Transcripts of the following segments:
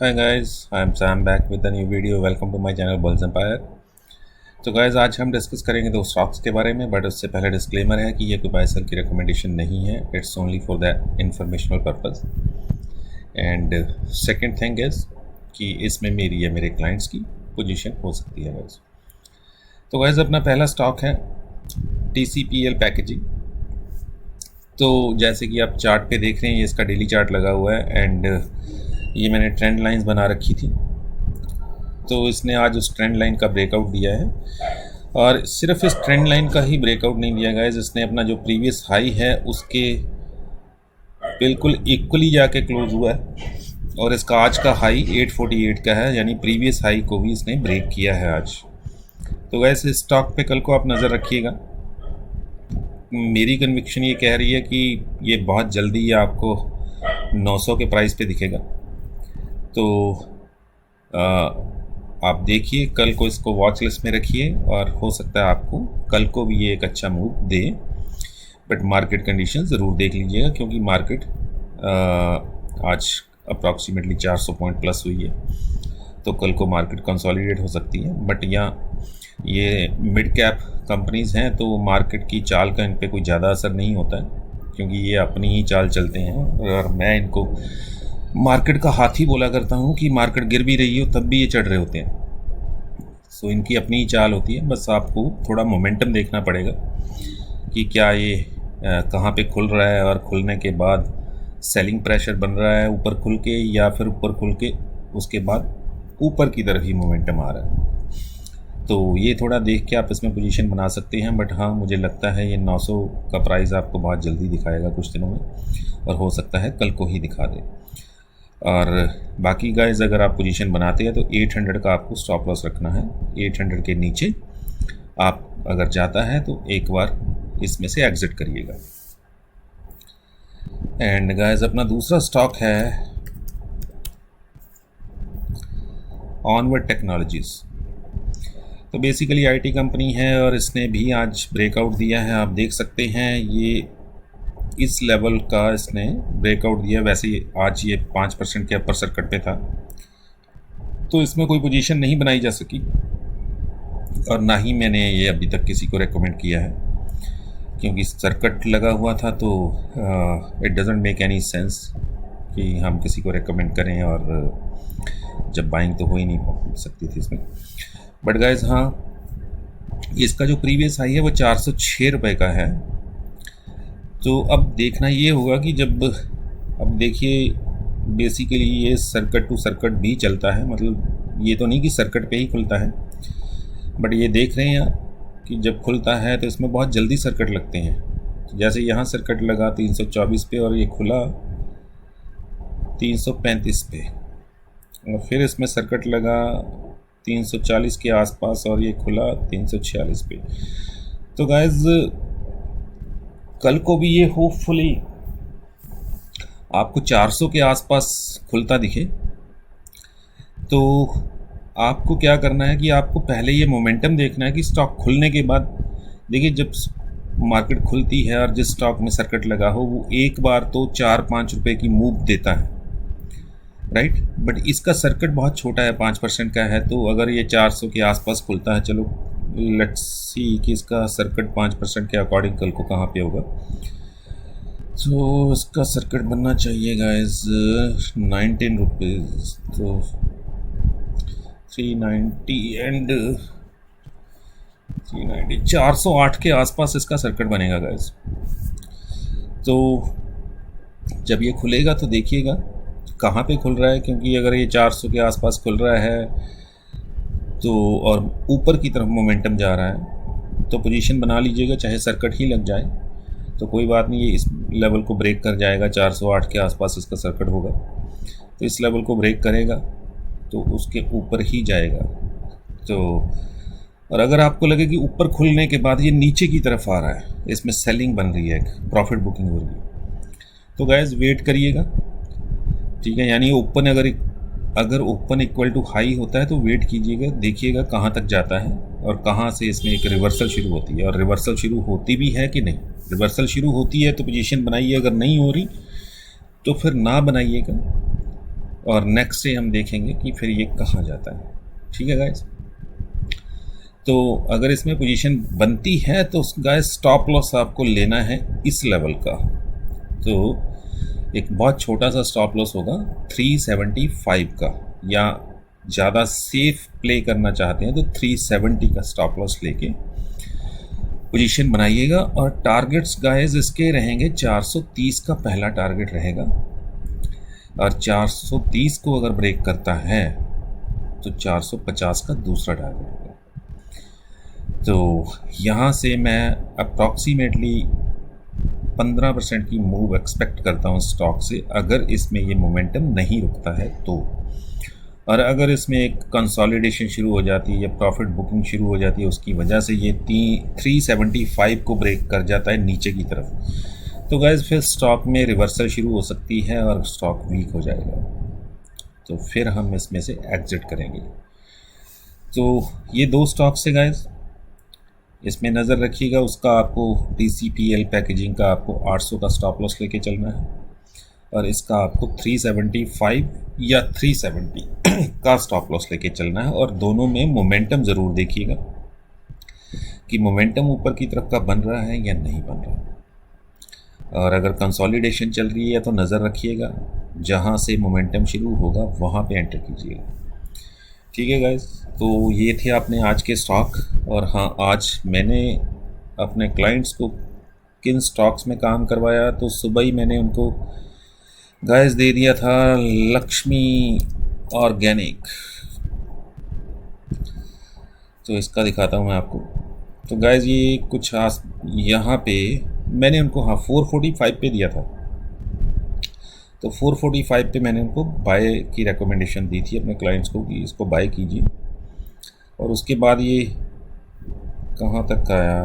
Hi guys, I'm Sam back with a new video. Welcome to my channel Bulls Empire. तो guys आज हम discuss करेंगे दो stocks के बारे में, बट उससे पहले डिस्क्लेमर है कि ये कोई बाय सेल की रिकमेंडेशन नहीं है. It's only for the informational purpose. And second thing is कि इसमें मेरी या मेरे क्लाइंट्स की पोजीशन हो सकती है गाइज. तो गाइज अपना पहला स्टॉक है TCPL पैकेजिंग. तो जैसे कि आप चार्ट पे देख रहे हैं, ये इसका डेली चार्ट लगा हुआ है एंड ये मैंने ट्रेंड लाइंस बना रखी थी. तो इसने आज उस ट्रेंड लाइन का ब्रेकआउट दिया है और सिर्फ इस ट्रेंड लाइन का ही ब्रेकआउट नहीं दिया गाइस, इसने अपना जो प्रीवियस हाई है उसके बिल्कुल इक्वली जाके क्लोज हुआ है और इसका आज का हाई 848 का है, यानी प्रीवियस हाई को भी इसने ब्रेक किया है आज. तो गाइस इस स्टॉक पे कल को आप नज़र रखिएगा. मेरी कन्विक्शन ये कह रही है कि ये बहुत जल्दी आपको 900 के प्राइस पे दिखेगा. तो आप देखिए, कल को इसको वॉच लिस्ट में रखिए और हो सकता है आपको कल को भी ये एक अच्छा move they. But market condition ज़रूर देख लीजिएगा क्योंकि मार्केट आज अप्रॉक्सीमेटली 400 पॉइंट प्लस हुई है. तो कल को मार्केट कंसोलिडेट हो सकती है. बट यहाँ ये मिड कैप कंपनीज़ हैं तो मार्केट की चाल का इन पर कोई ज़्यादा असर नहीं होता है क्योंकि ये अपनी ही चाल चलते हैं. और मैं इनको मार्केट का हाथी बोला करता हूँ कि मार्केट गिर भी रही हो तब भी ये चढ़ रहे होते हैं. सो इनकी अपनी ही चाल होती है. बस आपको थोड़ा मोमेंटम देखना पड़ेगा कि क्या ये कहाँ पे खुल रहा है और खुलने के बाद सेलिंग प्रेशर बन रहा है ऊपर खुल के, या फिर ऊपर खुल के उसके बाद ऊपर की तरफ ही मोमेंटम आ रहा है. तो ये थोड़ा देख के आप इसमें पोजीशन बना सकते हैं. बट हाँ, मुझे लगता है ये 900 का प्राइस आपको बहुत जल्दी दिखाएगा कुछ दिनों में और हो सकता है कल को ही दिखा दे. और बाकी गाइज अगर आप पोजीशन बनाते हैं तो 800 का आपको स्टॉप लॉस रखना है. 800 के नीचे आप अगर जाता है तो एक बार इसमें से एग्ज़िट करिएगा. एंड गाइज अपना दूसरा स्टॉक है ऑनवर्ड टेक्नोलॉजीज़. तो बेसिकली आईटी कंपनी है और इसने भी आज ब्रेकआउट दिया है. आप देख सकते हैं ये इस लेवल का इसने ब्रेकआउट दिया. वैसे आज ये 5% के अपर सर्किट पे था तो इसमें कोई पोजीशन नहीं बनाई जा सकी और ना ही मैंने ये अभी तक किसी को रेकमेंड किया है क्योंकि सर्किट लगा हुआ था. तो it doesn't make any sense कि हम किसी को रेकमेंड करें और जब बाइंग तो हो ही नहीं सकती थी इसमें. बट गाइज हाँ, इसका जो प्रीवियस हाई है वो 406 रुपये का है. तो अब देखना ये होगा कि जब अब देखिए बेसिकली ये सर्किट टू सर्किट भी चलता है. मतलब ये तो नहीं कि सर्किट पे ही खुलता है, बट ये देख रहे हैं कि जब खुलता है तो इसमें बहुत जल्दी सर्किट लगते हैं. तो जैसे यहाँ सर्किट लगा 324 पे और ये खुला 335 पे और फिर इसमें सर्किट लगा 340 के आसपास और ये खुला 346 पे. तो गाइज कल को भी ये होपफुली आपको 400 के आसपास खुलता दिखे. तो आपको क्या करना है कि आपको पहले ये मोमेंटम देखना है कि स्टॉक खुलने के बाद, देखिए जब मार्केट खुलती है और जिस स्टॉक में सर्किट लगा हो वो एक बार तो 4-5 रुपये की मूव देता है, राइट. बट इसका सर्किट बहुत छोटा है, 5% का है. तो अगर ये 400 के आसपास खुलता है, चलो लेट्स सी कि इसका सर्किट 5% के अकॉर्डिंग कल को कहाँ पे होगा. तो इसका सर्किट बनना चाहिए गाइस 19 रुपीज़. तो 390 एंड 390 408 के आसपास इसका सर्किट बनेगा गाइस. तो जब ये खुलेगा तो देखिएगा कहाँ पे खुल रहा है, क्योंकि अगर ये 400 के आसपास खुल रहा है तो और ऊपर की तरफ मोमेंटम जा रहा है तो पोजीशन बना लीजिएगा, चाहे सर्किट ही लग जाए तो कोई बात नहीं. ये इस लेवल को ब्रेक कर जाएगा, 408 के आसपास इसका सर्किट होगा. तो इस लेवल को ब्रेक करेगा तो उसके ऊपर ही जाएगा. तो और अगर आपको लगे कि ऊपर खुलने के बाद ये नीचे की तरफ आ रहा है, इसमें सेलिंग बन रही है, प्रॉफिट बुकिंग हो रही है, तो गाइस वेट करिएगा, ठीक है. यानी ओपन अगर ओपन इक्वल टू हाई होता है तो वेट कीजिएगा, देखिएगा कहाँ तक जाता है और कहाँ से इसमें एक रिवर्सल शुरू होती है. और रिवर्सल शुरू होती भी है कि नहीं. रिवर्सल शुरू होती है तो पोजीशन बनाइए, अगर नहीं हो रही तो फिर ना बनाइएगा. और नेक्स्ट डे हम देखेंगे कि फिर ये कहाँ जाता है। ठीक है गाइस, तो अगर इसमें पोजीशन बनती है तो गाइस स्टॉप लॉस आपको लेना है इस लेवल का। तो एक बहुत छोटा सा स्टॉप लॉस होगा 375 का, या ज़्यादा सेफ प्ले करना चाहते हैं तो 370 का स्टॉप लॉस लेके पोजीशन बनाइएगा। और टारगेट्स गाइस इसके रहेंगे 430 का पहला टारगेट रहेगा, और 430 को अगर ब्रेक करता है तो 450 का दूसरा टारगेट होगा। तो यहाँ से मैं अप्रॉक्सीमेटली 15% की मूव एक्सपेक्ट करता हूँ स्टॉक से, अगर इसमें ये मोमेंटम नहीं रुकता है तो। और अगर इसमें एक कंसोलिडेशन शुरू हो जाती है या प्रॉफिट बुकिंग शुरू हो जाती है उसकी वजह से ये 375 को ब्रेक कर जाता है नीचे की तरफ, तो गाइस फिर स्टॉक में रिवर्सल शुरू हो सकती है और स्टॉक वीक हो जाएगा। तो फिर हम इसमें से एग्जिट करेंगे। तो ये दो स्टॉक से गाइस इसमें नज़र रखिएगा। उसका आपको TCPL पैकेजिंग का आपको 800 का स्टॉप लॉस लेके चलना है, और इसका आपको 375 या 370 का स्टॉप लॉस लेके चलना है। और दोनों में मोमेंटम ज़रूर देखिएगा कि मोमेंटम ऊपर की तरफ का बन रहा है या नहीं बन रहा है। और अगर कंसोलिडेशन चल रही है तो नज़र रखिएगा, जहाँ से मोमेंटम शुरू होगा वहाँ पे एंटर कीजिएगा। ठीक है गाइस, तो ये थे अपने आज के स्टॉक। और हाँ, आज मैंने अपने क्लाइंट्स को किन स्टॉक्स में काम करवाया, तो सुबह ही मैंने उनको गाइस दे दिया था लक्ष्मी ऑर्गेनिक। तो इसका दिखाता हूँ मैं आपको। तो गाइस ये कुछ यहाँ पे मैंने उनको 445 पे दिया था। तो 445 पे मैंने उनको बाय की रिकमेंडेशन दी थी अपने क्लाइंट्स को कि इसको बाय कीजिए। और उसके बाद ये कहाँ तक आया,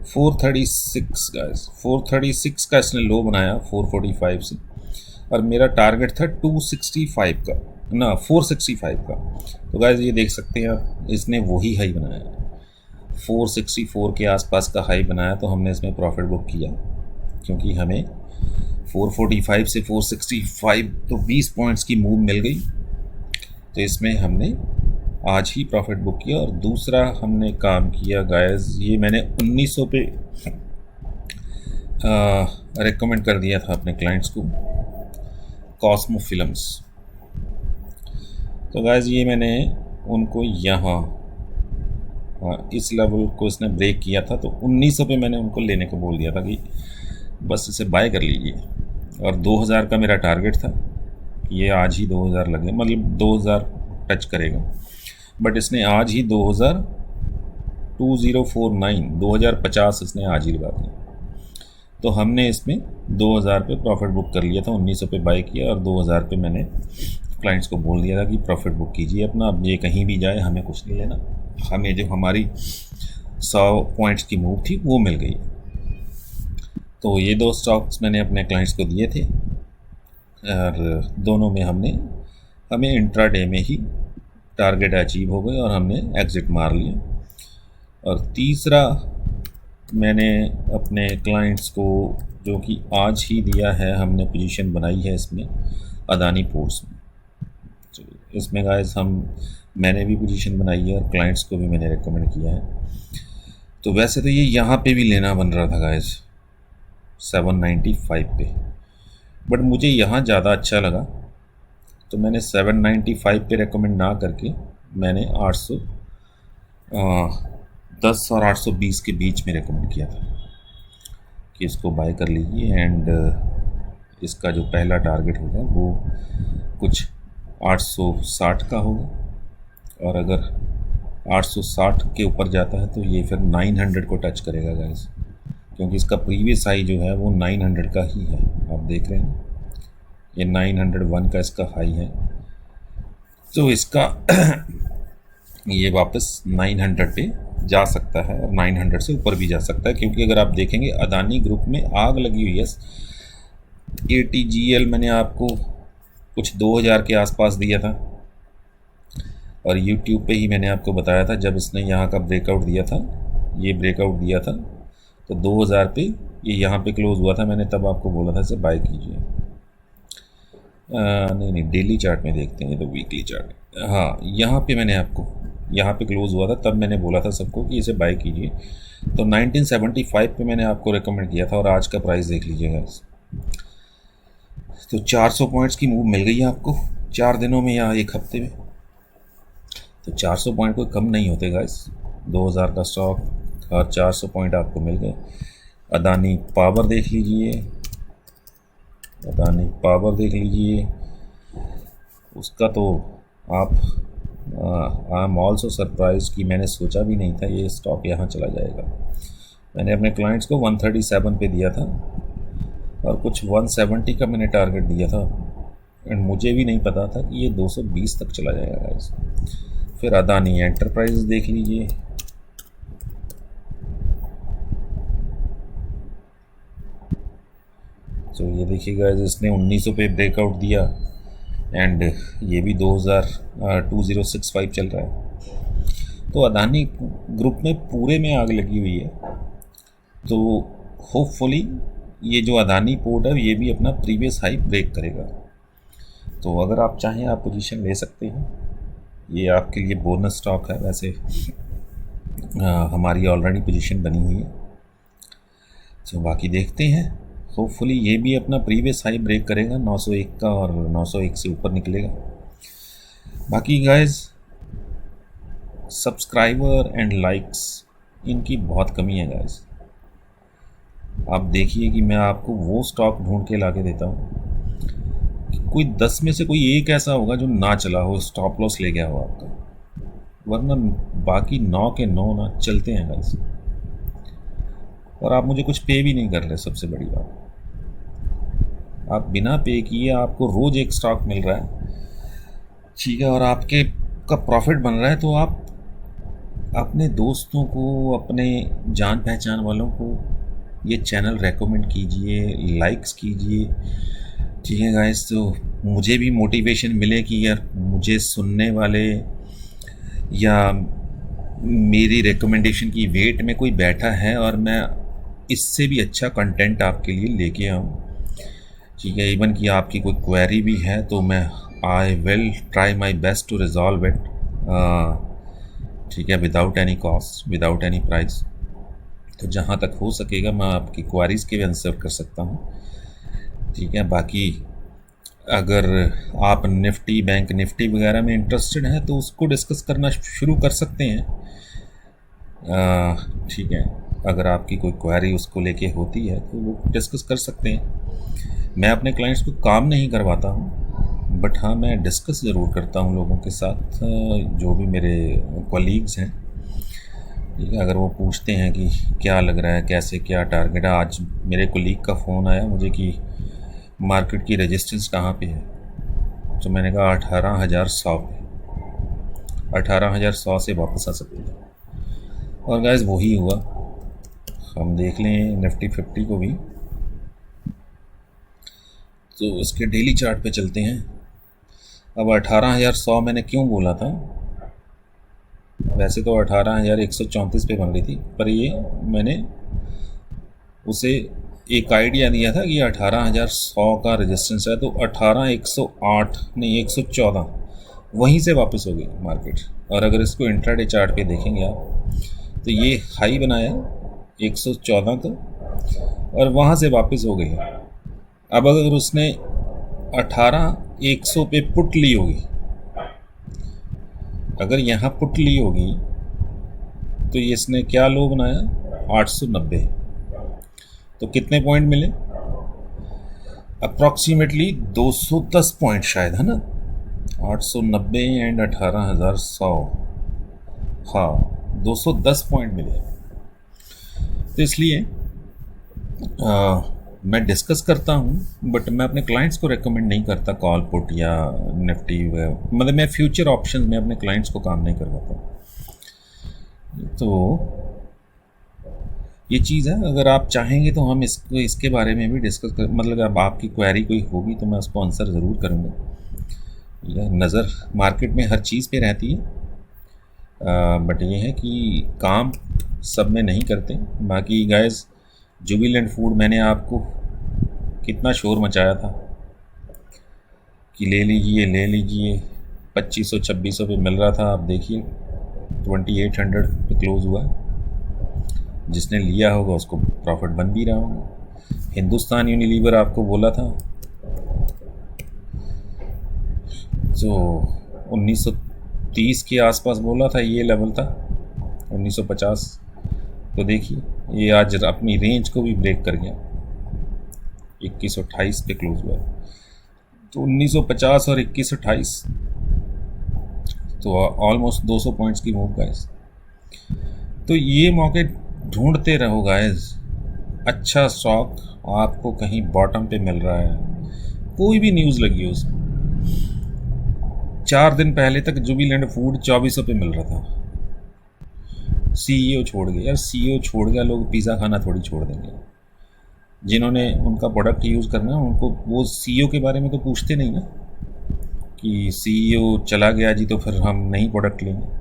436 गाइस, 436 का इसने लो बनाया 445 से, और मेरा टारगेट था 265 का ना 465 का। तो गाइस ये देख सकते हैं आप, इसने वही हाई बनाया, 464 के आसपास का हाई बनाया। तो हमने इसमें प्रॉफिट बुक किया, क्योंकि हमें 445 से 465 तो 20 पॉइंट्स की मूव मिल गई। तो इसमें हमने आज ही प्रॉफिट बुक किया। और दूसरा हमने काम किया गाइस, ये मैंने 1900 पे रेकमेंड कर दिया था अपने क्लाइंट्स को, कॉस्मो फिल्म्स। तो गाइस ये मैंने उनको यहाँ इस लेवल को इसने ब्रेक किया था, तो 1900 पे मैंने उनको लेने को बोल दिया था कि बस इसे बाय कर लीजिए। और 2000 का मेरा टारगेट था, ये आज ही 2000 लगे, मतलब 2000 टच करेगा। बट इसने आज ही 2050 इसने आज ही लगा दिया। तो हमने इसमें 2000 पे प्रॉफिट बुक कर लिया था, 1900 पे बाय किया, और 2000 पे मैंने क्लाइंट्स को बोल दिया था कि प्रॉफिट बुक कीजिए अपना, अब ये कहीं भी जाए हमें कुछ नहीं लेना, हमें जो हमारी 100 पॉइंट्स की मूव थी वो मिल गई। तो ये दो स्टॉक्स मैंने अपने क्लाइंट्स को दिए थे, और दोनों में हमें इंट्राडे में ही टारगेट अचीव हो गए और हमने एग्ज़िट मार लिया। और तीसरा मैंने अपने क्लाइंट्स को जो कि आज ही दिया है, हमने पोजीशन बनाई है इसमें अदानी पोर्ट्स में। तो इसमें गाइस मैंने भी पोजीशन बनाई है और क्लाइंट्स को भी मैंने रेकमेंड किया है। तो वैसे तो ये यहाँ पे भी लेना बन रहा था गाइस 795 पे, बट मुझे यहाँ ज़्यादा अच्छा लगा, तो मैंने 795 पे रेकमेंड ना करके मैंने 810 और 820 के बीच में रेकमेंड किया था कि इसको बाय कर लीजिए। एंड इसका जो पहला टारगेट होगा वो कुछ 860 का होगा, और अगर 860 के ऊपर जाता है तो ये फिर 900 को टच करेगा गाइस, क्योंकि इसका प्रीवियस हाई जो है वो 900 का ही है। आप देख रहे हैं ये 901 का इसका हाई है, तो इसका ये वापस 900 पे जा सकता है और 900 से ऊपर भी जा सकता है। क्योंकि अगर आप देखेंगे अदानी ग्रुप में आग लगी हुई है। ATGL मैंने आपको कुछ 2000 के आसपास दिया था, और YouTube पे ही मैंने आपको बताया था जब इसने यहाँ का ब्रेकआउट दिया था, ये ब्रेकआउट दिया था तो 2000 पे ये यहाँ पे क्लोज हुआ था, मैंने तब आपको बोला था इसे बाय कीजिए। नहीं नहीं, डेली चार्ट में देखते हैं, तो वीकली चार्ट। हाँ, यहाँ पे मैंने आपको, यहाँ पे क्लोज हुआ था, तब मैंने बोला था सबको कि इसे बाय कीजिए। तो 1975 पे मैंने आपको रेकमेंड किया था, और आज का प्राइस देख लीजिएगा। तो 400 पॉइंट्स की मूव मिल गई है आपको 4 दिनों में या एक हफ्ते में। तो 400 पॉइंट कोई कम नहीं होते गाइस। 2000 का स्टॉक और 400 पॉइंट आपको मिल गए। अदानी पावर देख लीजिए, अदानी पावर देख लीजिए, उसका तो आप, आई एम ऑल्सो सरप्राइज कि मैंने सोचा भी नहीं था ये स्टॉक यहाँ चला जाएगा। मैंने अपने क्लाइंट्स को 137 पे दिया था, और कुछ 170 का मैंने टारगेट दिया था, एंड मुझे भी नहीं पता था कि ये 220 तक चला जाएगा गाइस। फिर अदानी एंटरप्राइज देख लीजिए, तो ये देखिए गाइस, इसने 1900 पे ब्रेकआउट दिया, एंड ये भी 2065 चल रहा है। तो अदानी ग्रुप में पूरे में आग लगी हुई है। तो होपफुली ये जो अदानी पोर्ट है ये भी अपना प्रीवियस हाई ब्रेक करेगा। तो अगर आप चाहें आप पोजीशन ले सकते हैं, ये आपके लिए बोनस स्टॉक है। वैसे हमारी ऑलरेडी पोजीशन बनी हुई है, तो बाकी देखते हैं। होपफुली ये भी अपना प्रीवियस हाई ब्रेक करेगा 901 का, और 901 से ऊपर निकलेगा। बाकी गाइस, सब्सक्राइबर एंड लाइक्स इनकी बहुत कमी है गाइस। आप देखिए कि मैं आपको वो स्टॉक ढूंढ के ला के देता हूँ कि कोई 10 में से कोई एक ऐसा होगा जो ना चला हो, स्टॉप लॉस ले गया हो आपका, वरना बाकी 9 के 9 ना चलते हैं गाइस। और आप मुझे कुछ पे भी नहीं कर रहे, सबसे बड़ी बात, आप बिना पे किए आपको रोज़ एक स्टॉक मिल रहा है, ठीक है, और आपके का प्रॉफिट बन रहा है। तो आप अपने दोस्तों को, अपने जान पहचान वालों को ये चैनल रेकमेंड कीजिए, लाइक्स कीजिए, ठीक है गाइस। तो मुझे भी मोटिवेशन मिले कि यार मुझे सुनने वाले या मेरी रिकमेंडेशन की वेट में कोई बैठा है, और मैं इससे भी अच्छा कंटेंट आपके लिए लेके आऊँ, ठीक है। इवन कि आपकी कोई क्वेरी भी है तो मैं I will try my best to resolve it, ठीक है, without any cost, without any price. तो जहाँ तक हो सकेगा मैं आपकी क्वारीज़ के भी आंसर कर सकता हूँ, ठीक है। बाकी अगर आप निफ्टी, बैंक निफ्टी वगैरह में इंटरेस्टेड हैं तो उसको डिस्कस करना शुरू कर सकते हैं, ठीक है। अगर आपकी कोई क्वेरी उसको लेके होती है तो वो डिस्कस कर सकते हैं। मैं अपने क्लाइंट्स को काम नहीं करवाता हूँ, बट हाँ मैं डिस्कस ज़रूर करता हूँ लोगों के साथ, जो भी मेरे कॉलीग्स हैं, ठीक है। अगर वो पूछते हैं कि क्या लग रहा है, कैसे क्या टारगेट है। आज मेरे कोलीग का फ़ोन आया मुझे कि मार्केट की रेजिस्टेंस कहाँ पे है, तो मैंने कहा 18,100 पे, 18,100 से वापस आ सकती है। और गाइस वही हुआ। हम देख लें निफ्टी 50 को भी, तो इसके डेली चार्ट पे चलते हैं। अब 18,100 मैंने क्यों बोला था, वैसे तो 18,134 पे बन रही थी, पर ये मैंने उसे एक आइडिया दिया था कि 18,100 का रेजिस्टेंस है, तो 18,108 नहीं 114 वहीं से वापस हो गई मार्केट। और अगर इसको इंट्राडे चार्ट पे देखेंगे आप, तो ये हाई बनाया 114 का, और वहाँ से वापस हो गई। अब अगर उसने 18,100 पे पुट ली होगी, अगर यहाँ पुट ली होगी तो इसने क्या लो बनाया 890, तो कितने पॉइंट मिले, अप्रॉक्सीमेटली 210 पॉइंट शायद, है ना। 890 एंड 18,100, हाँ 210 पॉइंट मिले। तो इसलिए मैं डिस्कस करता हूँ, बट मैं अपने क्लाइंट्स को रेकमेंड नहीं करता कॉल पुट या निफ्टी, मतलब मैं फ्यूचर ऑप्शन में अपने क्लाइंट्स को काम नहीं करवाता। तो ये चीज़ है, अगर आप चाहेंगे तो हम इसके बारे में भी डिस्कस कर, मतलब अब आपकी क्वेरी कोई होगी तो मैं उसको आंसर ज़रूर करूँगा। यह नज़र मार्केट में हर चीज़ पे रहती है, बट ये है कि काम सब में नहीं करते। बाकी गाइस, जुबिलेंट फूड मैंने आपको कितना शोर मचाया था, कि ले लीजिए ले लीजिए, 2500-2600 पे मिल रहा था, आप देखिए 2800 पे क्लोज़ हुआ। जिसने लिया होगा उसको प्रॉफिट बन भी रहा होगा। हिंदुस्तान यूनिलीवर आपको बोला था जो 1930 के आसपास बोला था, ये लेवल था 1950। तो देखिए ये आज अपनी रेंज को भी ब्रेक कर गया, 2128 पे क्लोज हुआ। तो 1950 और 2128 तो ऑलमोस्ट 200 पॉइंट्स की मूव गाइस। तो ये मौके ढूंढते रहो गाइस। अच्छा स्टॉक आपको कहीं बॉटम पे मिल रहा है, कोई भी न्यूज़ लगी हो उसमें। 4 दिन पहले तक जुबिलेंट फूड 2400 पे मिल रहा था, सीईओ छोड़ गया। यार सीईओ छोड़ गया, लोग पिज़्ज़ा खाना थोड़ी छोड़ देंगे। जिन्होंने उनका प्रोडक्ट यूज़ करना है उनको, वो सीईओ के बारे में तो पूछते नहीं ना कि सीईओ चला गया जी तो फिर हम नई प्रोडक्ट लेंगे।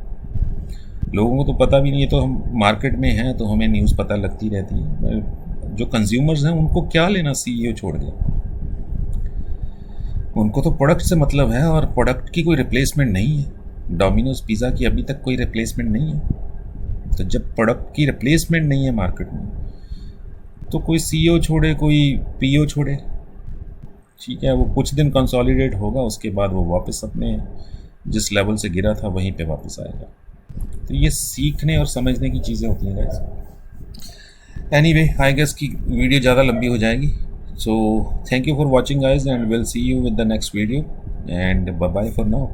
लोगों को तो पता भी नहीं है, तो हम मार्केट में हैं तो हमें न्यूज़ पता लगती रहती है। जो कंज्यूमर्स हैं उनको क्या लेना सीईओ छोड़ गया, उनको तो प्रोडक्ट से मतलब है, और प्रोडक्ट की कोई रिप्लेसमेंट नहीं है। डोमिनोज पिज़्ज़ा की अभी तक कोई रिप्लेसमेंट नहीं है। तो जब प्रोडक्ट की रिप्लेसमेंट नहीं है मार्केट में, तो कोई सीईओ छोड़े कोई पीओ छोड़े, ठीक है, वो कुछ दिन कंसोलिडेट होगा, उसके बाद वो वापस अपने जिस लेवल से गिरा था वहीं पे वापस आएगा। तो ये सीखने और समझने की चीज़ें होती हैं गाइस। एनीवे आई गेस की वीडियो ज़्यादा लंबी हो जाएगी, so thank you for watching guys and will see you with the next video and bye bye for now.